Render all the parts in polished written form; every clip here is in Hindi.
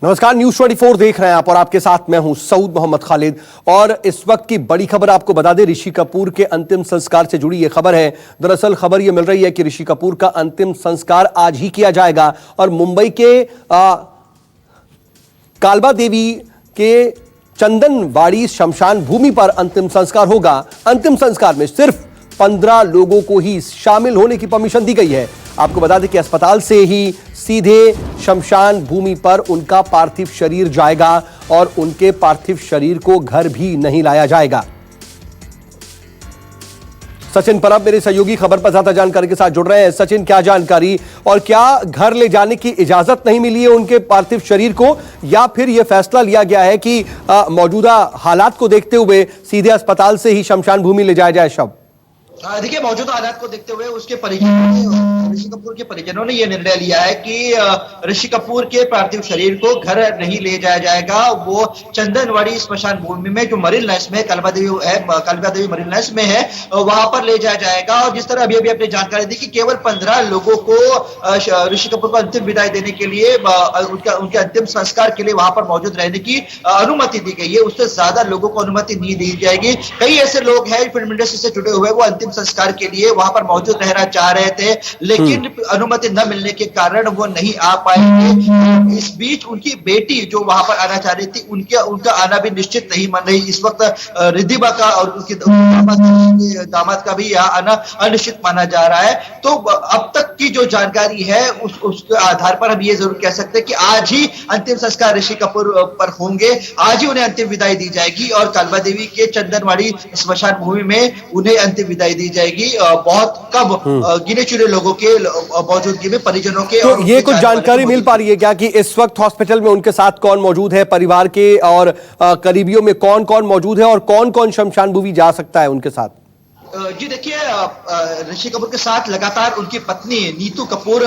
नमस्कार, न्यूज 24 देख रहे हैं आप और आपके साथ मैं हूं सऊद मोहम्मद खालिद। और इस वक्त की बड़ी खबर आपको बता दें, ऋषि कपूर के अंतिम संस्कार से जुड़ी यह खबर है। दरअसल खबर यह मिल रही है कि ऋषि कपूर का अंतिम संस्कार आज ही किया जाएगा और मुंबई के कालबा देवी के चंदनवाड़ी शमशान भूमि पर अंतिम संस्कार होगा। अंतिम संस्कार में सिर्फ 15 लोगों को ही शामिल होने की परमिशन दी गई है। आपको बता दें कि अस्पताल से ही सीधे शमशान भूमि पर उनका पार्थिव शरीर जाएगा और उनके पार्थिव शरीर को घर भी नहीं लाया जाएगा। सचिन परब मेरे सहयोगी खबर पर ज्यादा जानकारी के साथ जुड़ रहे हैं। सचिन, क्या जानकारी और क्या घर ले जाने की इजाजत नहीं मिली है उनके पार्थिव शरीर को, या फिर यह फैसला लिया गया है कि मौजूदा हालात को देखते हुए सीधे अस्पताल से ही शमशान भूमि ले जाया जाए शव? देखिए, मौजूदा हालात को देखते हुए उसके परिजनों ऋषि कपूर के परिजनों ने यह निर्णय लिया है कि ऋषि कपूर के पार्थिव शरीर को घर नहीं ले जाया जाएगा। वो चंदनवाड़ी स्मशान भूमि में जो मरीन लाइन्स में कालबा देवी मरीन लाइन्स में है, वहां पर ले जाया जाएगा। और जिस तरह अभी अभी आपने जानकारी दी कि केवल 15 लोगों को ऋषि कपूर को अंतिम विदाई देने के लिए, उनके अंतिम संस्कार के लिए वहां पर मौजूद रहने की अनुमति दी गई है। उससे ज्यादा लोगों को अनुमति नहीं दी जाएगी। कई ऐसे लोग हैं फिल्म इंडस्ट्री से जुड़े हुए, वो अंतिम संस्कार के लिए वहां पर मौजूद रहना चाह रहे थे, लेकिन अनुमति न मिलने के कारण वो नहीं आ पाएंगे। इस बीच उनकी बेटी जो वहां पर आना चाह रही थी, उनका आना भी निश्चित नहीं मान रही। इस वक्त रिद्धिमा का और उसके दामाद का भी यहाँ आना अनिश्चित माना जा रहा है। तो अब तक की जो जानकारी है उसके आधार पर हम ये जरूर कह सकते हैं कि आज ही अंतिम संस्कार ऋषि कपूर पर होंगे। आज ही उन्हें अंतिम विदाई दी जाएगी और कालबा देवी के चंदनवाड़ी स्मशान भूमि में उन्हें अंतिम विदाई दी जाएगी। बहुत कम गिने चुने लोगों के मौजूदगी में, परिजनों के। तो ये कुछ जानकारी मिल पा रही है क्या कि इस वक्त हॉस्पिटल में उनके साथ कौन मौजूद है, परिवार के और करीबियों में कौन कौन मौजूद है और कौन कौन शमशान भूमि जा सकता है उनके साथ? जी देखिए, ऋषि कपूर के साथ लगातार उनकी पत्नी नीतू कपूर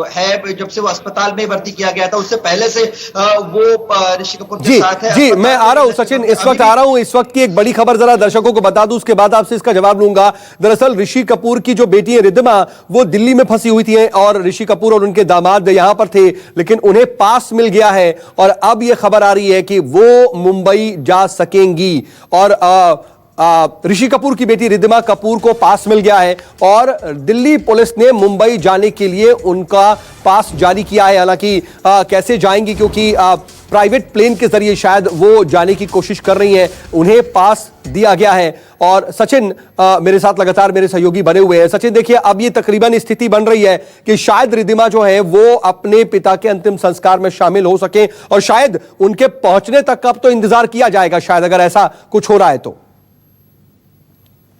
है। जब से वो अस्पताल में भर्ती किया गया था, उससे पहले से वो ऋषि कपूर के साथ है। जी, मैं आ रहा हूं सचिन, इस वक्त आ रहा हूं। इस वक्त की एक बड़ी खबर जरा दर्शकों को बता दूं, उसके बाद आपसे इसका जवाब लूंगा। दरअसल ऋषि कपूर की जो बेटी है रिद्धिमा, वो दिल्ली में फंसी हुई थी और ऋषि कपूर और उनके दामाद यहां पर थे, लेकिन उन्हें पास मिल गया है और अब यह खबर आ रही है कि वो मुंबई जा सकेंगी। और ऋषि कपूर की बेटी रिद्धिमा कपूर को पास मिल गया है और दिल्ली पुलिस ने मुंबई जाने के लिए उनका पास जारी किया है। हालांकि कैसे जाएंगी, क्योंकि प्राइवेट प्लेन के जरिए शायद वो जाने की कोशिश कर रही हैं, उन्हें पास दिया गया है। और सचिन मेरे साथ लगातार मेरे सहयोगी बने हुए हैं। सचिन देखिए, अब ये तकरीबन स्थिति बन रही है कि शायद रिद्धिमा जो है वो अपने पिता के अंतिम संस्कार में शामिल हो सके और शायद उनके पहुंचने तक का अब तो इंतजार किया जाएगा, शायद अगर ऐसा कुछ हो रहा है तो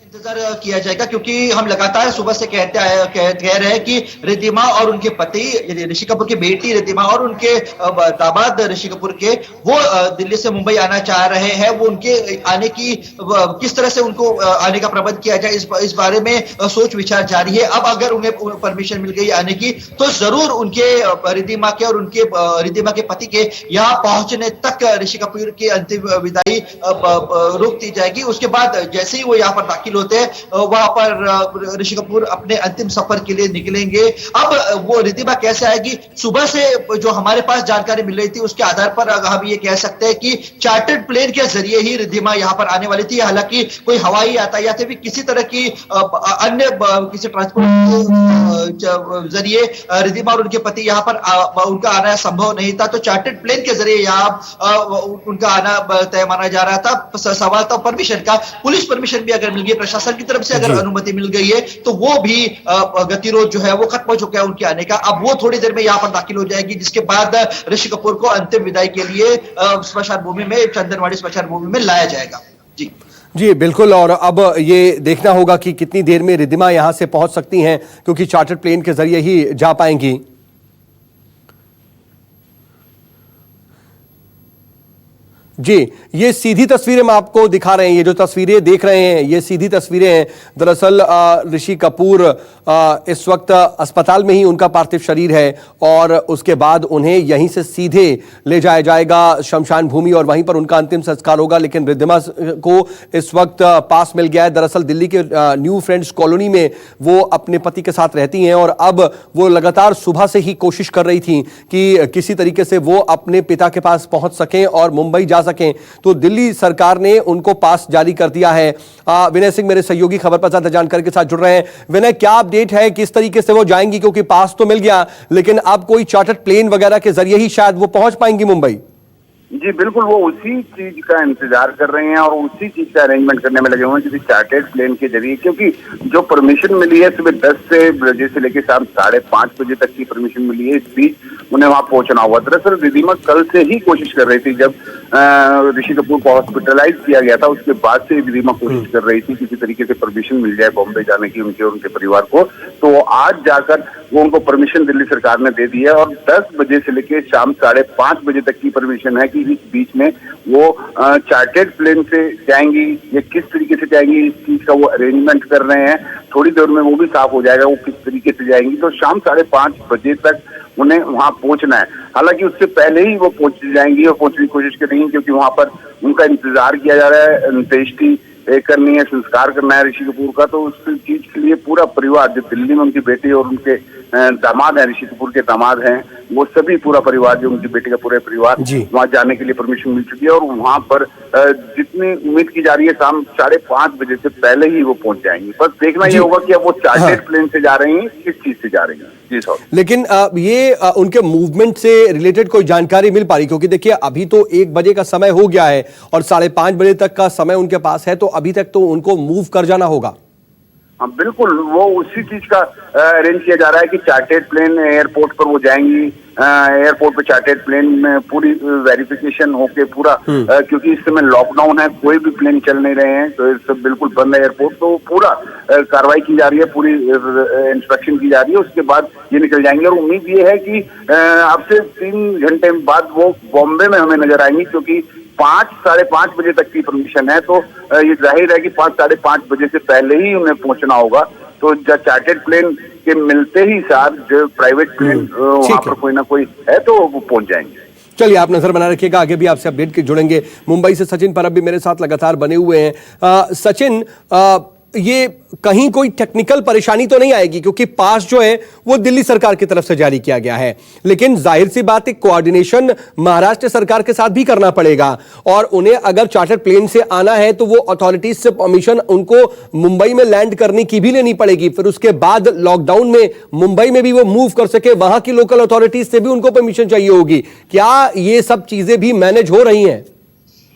इंतजार किया जाएगा। क्योंकि हम लगातार सुबह से कह रहे हैं कि रिद्धिमा और उनके पति ऋषि कपूर की बेटी रिद्धिमा और उनके दामाद ऋषि कपूर के वो दिल्ली से मुंबई आना चाह रहे हैं। वो उनके आने की किस तरह से उनको आने का प्रबंध किया जाए, इस बारे में सोच विचार जारी है। अब अगर उन्हें परमिशन मिल गई आने की, तो जरूर उनके रिद्धिमा के और उनके रिद्धिमा के पति के यहाँ पहुंचने तक ऋषि कपूर की अंतिम विदाई रोक दी जाएगी। उसके बाद जैसे ही वो यहाँ पर दाखिल होते हैं, वहां पर ऋषि कपूर अपने अंतिम सफर के लिए निकलेंगे। अब वो रिद्धिमा कैसे आएगी, सुबह से जो हमारे पास जानकारी मिल रही थी उसके आधार पर हम ये कह सकते हैं कि चार्टर्ड प्लेन के जरिए ही रिद्धिमा यहाँ पर आने वाली थी। हालांकि कोई हवाई यातायात भी किसी तरह की अन्य किसी ट्रांसपोर्ट जरिए रिद्धिमा और उनके पति यहाँ पर उनका आना संभव नहीं था। तो चार्टर्ड प्लेन के जरिए यहाँ उनका आना तय माना जा रहा था। सवाल था परमिशन का। पुलिस परमिशन भी अगर मिल गई, प्रशासन की तरफ से अगर अनुमति मिल गई है, तो वो भी गतिरोध जो है वो खत्म हो चुका है उनके आने का। अब वो थोड़ी देर में यहाँ पर दाखिल हो जाएगी, जिसके बाद ऋषि कपूर को अंतिम विदाई के लिए स्मशान भूमि में, चंदनवाड़ी स्मशान भूमि में लाया जाएगा। जी जी बिल्कुल। और अब ये देखना होगा कि कितनी देर में रिद्धिमा यहां से पहुंच सकती हैं, क्योंकि चार्टर्ड प्लेन के जरिए ही जा पाएंगी। जी, ये सीधी तस्वीरें हम आपको दिखा रहे हैं। ये जो तस्वीरें देख रहे हैं ये सीधी तस्वीरें हैं। दरअसल ऋषि कपूर इस वक्त अस्पताल में ही उनका पार्थिव शरीर है और उसके बाद उन्हें यहीं से सीधे ले जाया जाएगा शमशान भूमि और वहीं पर उनका अंतिम संस्कार होगा। लेकिन रिद्धिमा को इस वक्त पास मिल गया है। दरअसल दिल्ली के न्यू फ्रेंड्स कॉलोनी में वो अपने पति के साथ रहती हैं और अब वो लगातार सुबह से ही कोशिश कर रही थी कि किसी तरीके से वो अपने पिता के पास पहुंच सकें और मुंबई जा सकें। तो दिल्ली सरकार ने उनको पास जारी कर दिया है। विनय सिंह मेरे सहयोगी खबर पर ज्यादा जानकारी के साथ जुड़ रहे हैं। विनय, क्या अपडेट है, किस तरीके से वो जाएंगी? क्योंकि पास तो मिल गया लेकिन अब कोई चार्टर्ड प्लेन वगैरह के जरिए ही शायद वो पहुंच पाएंगी मुंबई। जी बिल्कुल, वो उसी चीज का इंतजार कर रहे हैं और उसी चीज का अरेंजमेंट करने में लगे हुए हैं किसी चार्टर्ड प्लेन के जरिए, क्योंकि जो परमिशन मिली है सुबह 10 बजे से लेकर शाम 5:30 बजे तक की परमिशन मिली है। इस बीच उन्हें वहां पहुंचना हुआ। दरअसल रिद्धिमा कल से ही कोशिश कर रही थी। जब ऋषि कपूर को हॉस्पिटलाइज किया गया था उसके बाद से रिद्धिमा कोशिश कर रही थी किसी तरीके से परमिशन मिल जाए बॉम्बे जाने की उनके और उनके परिवार को। तो आज जाकर वो उनको परमिशन दिल्ली सरकार ने दे दी है और 10 बजे से लेकर शाम 5:30 बजे तक की परमिशन है कि इस बीच में वो चार्टर्ड प्लेन से जाएंगी या किस तरीके से जाएंगी, इस चीज का वो अरेंजमेंट कर रहे हैं। थोड़ी देर में वो भी साफ हो जाएगा वो किस तरीके से जाएंगी। तो शाम 5:30 बजे तक उन्हें वहां पहुंचना है। हालांकि उससे पहले ही वो पहुंच जाएंगी और पहुंचने की कोशिश करेंगी, क्योंकि वहां पर उनका इंतजार किया जा रहा है। अंत्येष्टि करनी है, संस्कार करना है ऋषि कपूर का। तो उस चीज के लिए पूरा परिवार, जो दिल्ली में उनकी बेटी और उनके दामाद हैं, ऋषि कपूर के दामाद हैं, वो सभी पूरा परिवार, जो उनकी बेटी का पूरे परिवार वहां जाने के लिए परमिशन मिल चुकी है। और वहां पर जितनी उम्मीद की जा रही है शाम 5:30 बजे से पहले ही वो पहुंच जाएंगी। बस देखना ये होगा कि अब वो चार्टर्ड प्लेन से जा रही हैं, किस चीज से जा रही हैं। जी सर, लेकिन ये उनके मूवमेंट से रिलेटेड कोई जानकारी मिल पा रही? क्योंकि देखिए अभी तो 1 बजे का समय हो गया है और 5:30 बजे तक का समय उनके पास है, तो अभी तक तो उनको मूव कर जाना होगा। हाँ बिल्कुल, वो उसी चीज का अरेंज किया जा रहा है कि चार्टर्ड प्लेन एयरपोर्ट पर वो जाएंगी। एयरपोर्ट पे चार्टर्ड प्लेन में पूरी वेरिफिकेशन होके पूरा, क्योंकि इस समय लॉकडाउन है, कोई भी प्लेन चल नहीं रहे हैं, तो सब बिल्कुल बंद है एयरपोर्ट। तो पूरा कार्रवाई की जा रही है, पूरी इंस्पेक्शन की जा रही है। उसके बाद ये निकल जाएंगे और उम्मीद ये है कि अब से 3 घंटे बाद वो बॉम्बे में हमें नजर आएंगी, क्योंकि 5-5:30 बजे तक की परमिशन है। तो ये जाहिर है कि 5-5:30 बजे से पहले ही उन्हें पहुंचना होगा। तो चार्टर्ड प्लेन के मिलते ही साथ जो प्राइवेट प्लेन वहां पर कोई ना कोई है तो वो पहुंच जाएंगे। चलिए, आप नजर बना रखिएगा, आगे भी आपसे अपडेट के जुड़ेंगे। मुंबई से सचिन परब भी मेरे साथ लगातार बने हुए हैं। सचिन, ये कहीं कोई टेक्निकल परेशानी तो नहीं आएगी? क्योंकि पास जो है वो दिल्ली सरकार की तरफ से जारी किया गया है, लेकिन जाहिर सी बात है कोऑर्डिनेशन महाराष्ट्र सरकार के साथ भी करना पड़ेगा और उन्हें अगर चार्टर्ड प्लेन से आना है तो वो अथॉरिटीज से परमिशन उनको मुंबई में लैंड करने की भी लेनी पड़ेगी। फिर उसके बाद लॉकडाउन में मुंबई में भी वो मूव कर सके, वहां की लोकल अथॉरिटीज से भी उनको परमिशन चाहिए होगी। क्या ये सब चीजें भी मैनेज हो रही हैं?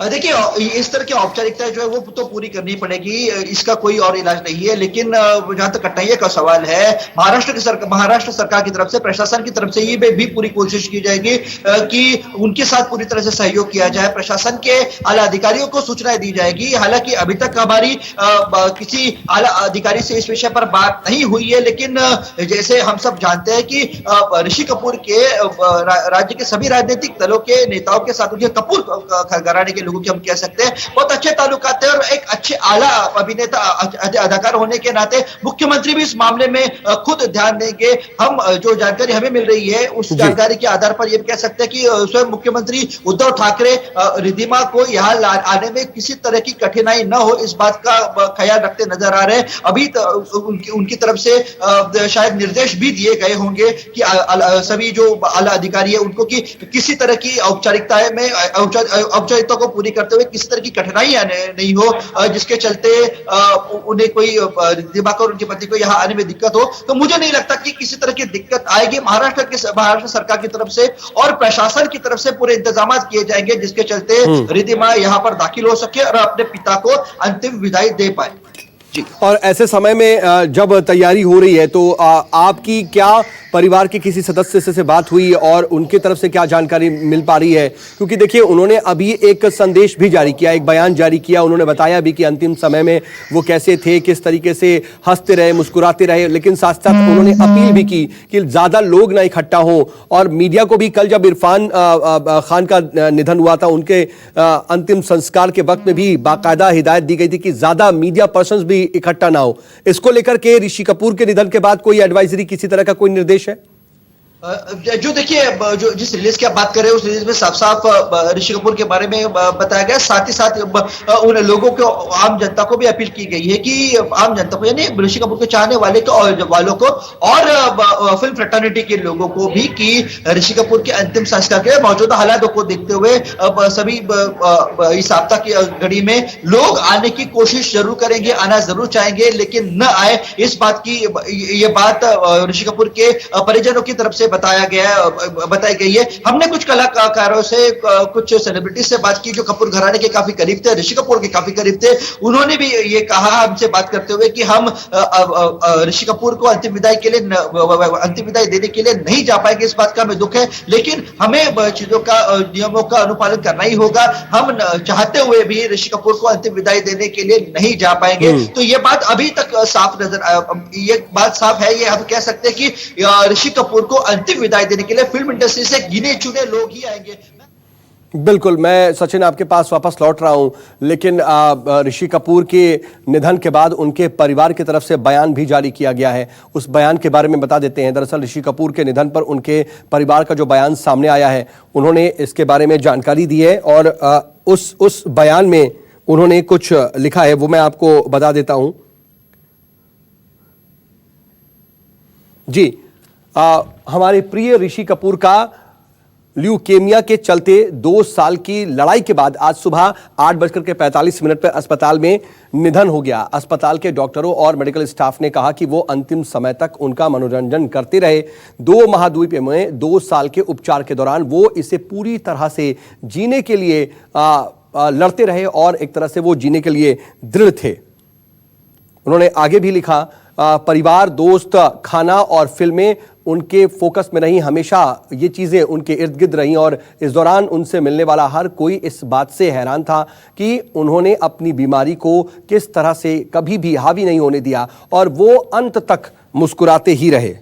देखिए, इस तरह की औपचारिकताएं जो है वो तो पूरी करनी पड़ेगी, इसका कोई और इलाज नहीं है। लेकिन जहां तक कठिनाई का सवाल है, महाराष्ट्र सरकार की तरफ से, प्रशासन की तरफ से ये भी पूरी कोशिश की जाएगी कि उनके साथ पूरी तरह से सहयोग किया जाए। प्रशासन के आला अधिकारियों को सूचनाएं दी जाएगी। हालांकि अभी तक हमारी किसी आला अधिकारी से इस विषय पर बात नहीं हुई है, लेकिन जैसे हम सब जानते हैं कि ऋषि कपूर के राज्य के सभी राजनीतिक दलों के नेताओं के साथ, उनके कपूर घराने के लोगों की हम कह सकते हैं, बहुत अच्छे ताल्लुकात है और एक अच्छे आला अभिनेता अदाकार होने के नाते मुख्यमंत्री भी इस मामले में खुद ध्यान देंगे। हम जो जानकारी हमें मिल रही है उस जानकारी के आधार पर यह कह सकते हैं कि स्वयं मुख्यमंत्री उद्धव ठाकरे रिद्धिमा को यहाँ आने में किसी तरह की कठिनाई न हो, इस बात का ख्याल रखते नजर आ रहे हैं। अभी उनकी तरफ से शायद निर्देश भी दिए गए होंगे कि सभी जो आला अधिकारी है उनको कि किसी तरह की औपचारिकता को पूरी करते हुए किसी तरह की कठिनाई नहीं हो, जिसके चलते उन्हें कोई दिमाग और उनके पति को यहाँ आने में दिक्कत हो। तो मुझे नहीं लगता कि किसी तरह की दिक्कत आएगी। महाराष्ट्र सरकार की तरफ से और प्रशासन की तरफ से पूरे इंतजाम किए जाएंगे, जिसके चलते रिद्धिमा यहाँ पर दाखिल हो सके और अपने पिता को अंतिम विदाई दे पाए। जी। और ऐसे समय में जब तैयारी हो रही है तो आपकी क्या परिवार के किसी सदस्य से बात हुई और उनकी तरफ से क्या जानकारी मिल पा रही है? क्योंकि देखिए, उन्होंने अभी एक संदेश भी जारी किया, एक बयान जारी किया। उन्होंने बताया भी कि अंतिम समय में वो कैसे थे, किस तरीके से हंसते रहे, मुस्कुराते रहे, लेकिन साथ साथ उन्होंने अपील भी की कि ज्यादा लोग ना इकट्ठा हो। और मीडिया को भी कल जब इरफान खान का निधन हुआ था, उनके अंतिम संस्कार के वक्त में भी बाकायदा हिदायत दी गई थी कि ज्यादा मीडिया पर्संस भी इकट्ठा ना हो। इसको लेकर के ऋषि कपूर के निधन के बाद कोई एडवाइजरी, किसी तरह का कोई निर्देश है? जो देखिए, जो जिस रिलीज की आप बात कर रहे हैं उस रिलीज में साफ साफ ऋषि कपूर के बारे में बताया गया। साथ ही साथ उन लोगों को, आम जनता को भी अपील की गई है कि आम जनता को, यानी ऋषि कपूर के चाहने वालों को और फिल्म फ्रेटर्निटी के लोगों को भी, कि ऋषि कपूर के अंतिम संस्कार के मौजूदा हालातों को देखते हुए सभी इस आपदा की घड़ी में लोग आने की कोशिश जरूर करेंगे, आना जरूर चाहेंगे, लेकिन न आए। इस बात की ये बात ऋषि कपूर के परिजनों की तरफ से बताई गई है। हमने कुछ कलाकारों से, कुछ सेलिब्रिटी से बात की जो कपूर घराने के काफी करीब थे, ऋषि कपूर के काफी करीब थे। उन्होंने भी ये कहा हमसे बात करते हुए कि हम ऋषि कपूर को अंतिम विदाई देने के लिए नहीं जा पाएंगे। इस बात का हमें दुख है, लेकिन हमें चीजों का, नियमों का अनुपालन करना ही होगा। हम चाहते हुए भी ऋषि कपूर को अंतिम विदाई देने के लिए नहीं जा पाएंगे। तो ये बात अभी तक साफ ये बात साफ है। ये हम कह सकते हैं कि ऋषि कपूर को अंतिम विदाई देने के लिए फिल्म इंडस्ट्री से गिने चुने लोग ही आएंगे। बिल्कुल, मैं सचिन आपके पास वापस लौट रहा हूं, लेकिन ऋषि कपूर के निधन के बाद उनके परिवार की तरफ से बयान भी जारी किया गया है। उस बयान के बारे में बता देते हैं। दरअसल ऋषि कपूर के निधन पर उनके परिवार का जो बयान सामने आया है, उन्होंने इसके बारे में जानकारी दी है और उस बयान में उन्होंने कुछ लिखा है, वो मैं आपको बता देता हूं। जी, हमारे प्रिय ऋषि कपूर का ल्यूकेमिया के चलते 2 साल की लड़ाई के बाद आज सुबह 8:45 पर अस्पताल में निधन हो गया। अस्पताल के डॉक्टरों और मेडिकल स्टाफ ने कहा कि वो अंतिम समय तक उनका मनोरंजन करते रहे। 2 महाद्वीप में 2 साल के उपचार के दौरान वो इसे पूरी तरह से जीने के लिए लड़ते रहे और एक तरह से वो जीने के लिए दृढ़ थे। उन्होंने आगे भी लिखा, परिवार, दोस्त, खाना और फिल्में उनके फोकस में रही। हमेशा ये चीजें उनके इर्द गिर्द रहीं और इस दौरान उनसे मिलने वाला हर कोई इस बात से हैरान था कि उन्होंने अपनी बीमारी को किस तरह से कभी भी हावी नहीं होने दिया और वो अंत तक मुस्कुराते ही रहे।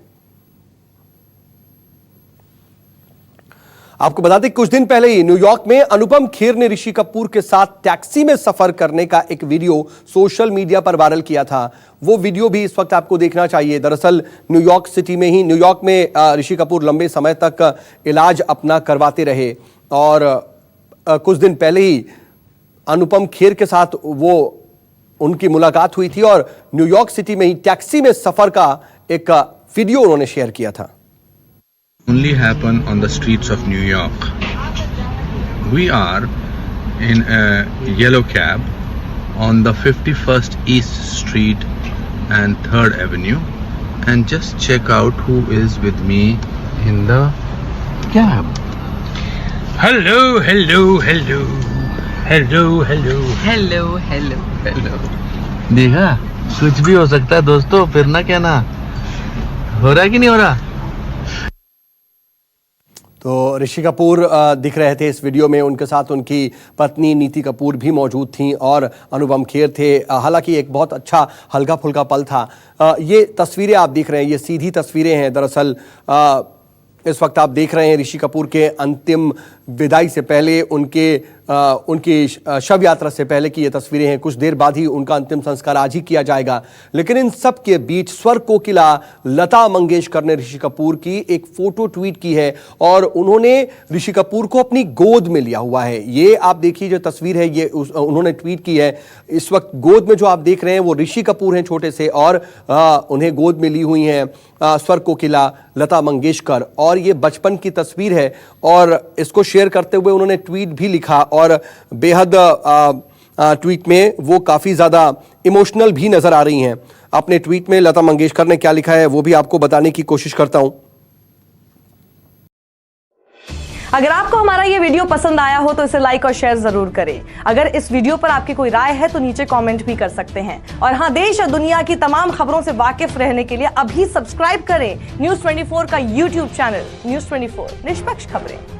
आपको बता दें, कुछ दिन पहले ही न्यूयॉर्क में अनुपम खेर ने ऋषि कपूर के साथ टैक्सी में सफर करने का एक वीडियो सोशल मीडिया पर वायरल किया था। वो वीडियो भी इस वक्त आपको देखना चाहिए। दरअसल न्यूयॉर्क सिटी में ही, न्यूयॉर्क में ऋषि कपूर लंबे समय तक इलाज अपना करवाते रहे और कुछ दिन पहले ही अनुपम खेर के साथ उनकी मुलाकात हुई थी और न्यूयॉर्क सिटी में ही टैक्सी में सफर का एक वीडियो उन्होंने शेयर किया था। Only happen on the streets of New York. We are in a yellow cab on the 51st East Street and 3rd Avenue, and just check out who is with me in the cab. Hello, hello, hello, hello, hello, hello, hello, hello. देखा, कुछ भी हो सकता है दोस्तों, फिर ना कहना हो रहा है कि नहीं हो रहा। तो ऋषि कपूर दिख रहे थे इस वीडियो में, उनके साथ उनकी पत्नी नीति कपूर भी मौजूद थीं और अनुपम खेर थे। हालांकि एक बहुत अच्छा हल्का फुल्का पल था। ये तस्वीरें आप देख रहे हैं, ये सीधी तस्वीरें हैं। दरअसल इस वक्त आप देख रहे हैं ऋषि कपूर के अंतिम विदाई से पहले, उनकी शव यात्रा से पहले की ये तस्वीरें हैं। कुछ देर बाद ही उनका अंतिम संस्कार आज ही किया जाएगा, लेकिन इन सब के बीच स्वर कोकिला लता मंगेशकर ने ऋषि कपूर की एक फोटो ट्वीट की है और उन्होंने ऋषि कपूर को अपनी गोद में लिया हुआ है। ये आप देखिए, जो तस्वीर है ये उन्होंने ट्वीट की है। इस वक्त गोद में जो आप देख रहे हैं वो ऋषि कपूर हैं छोटे से, और उन्हें गोद में ली हुई हैं स्वर कोकिला लता मंगेशकर। और ये बचपन की तस्वीर है और इसको शेयर करते हुए उन्होंने ट्वीट भी लिखा और बेहद ट्वीट में वो काफी ज्यादा इमोशनल भी नजर आ रही हैं। अपने ट्वीट में लता मंगेशकर ने क्या लिखा है वो भी आपको बताने की कोशिश करता हूं। अगर आपको हमारा ये वीडियो पसंद आया हो तो इसे लाइक और शेयर जरूर करें। अगर इस वीडियो पर आपकी कोई राय है तो नीचे कमेंट भी कर सकते हैं। और हाँ, देश और दुनिया की तमाम खबरों से वाकिफ रहने के लिए अभी सब्सक्राइब करें न्यूज़ 24 का यूट्यूब चैनल न्यूज़ 24 निष्पक्ष खबरें।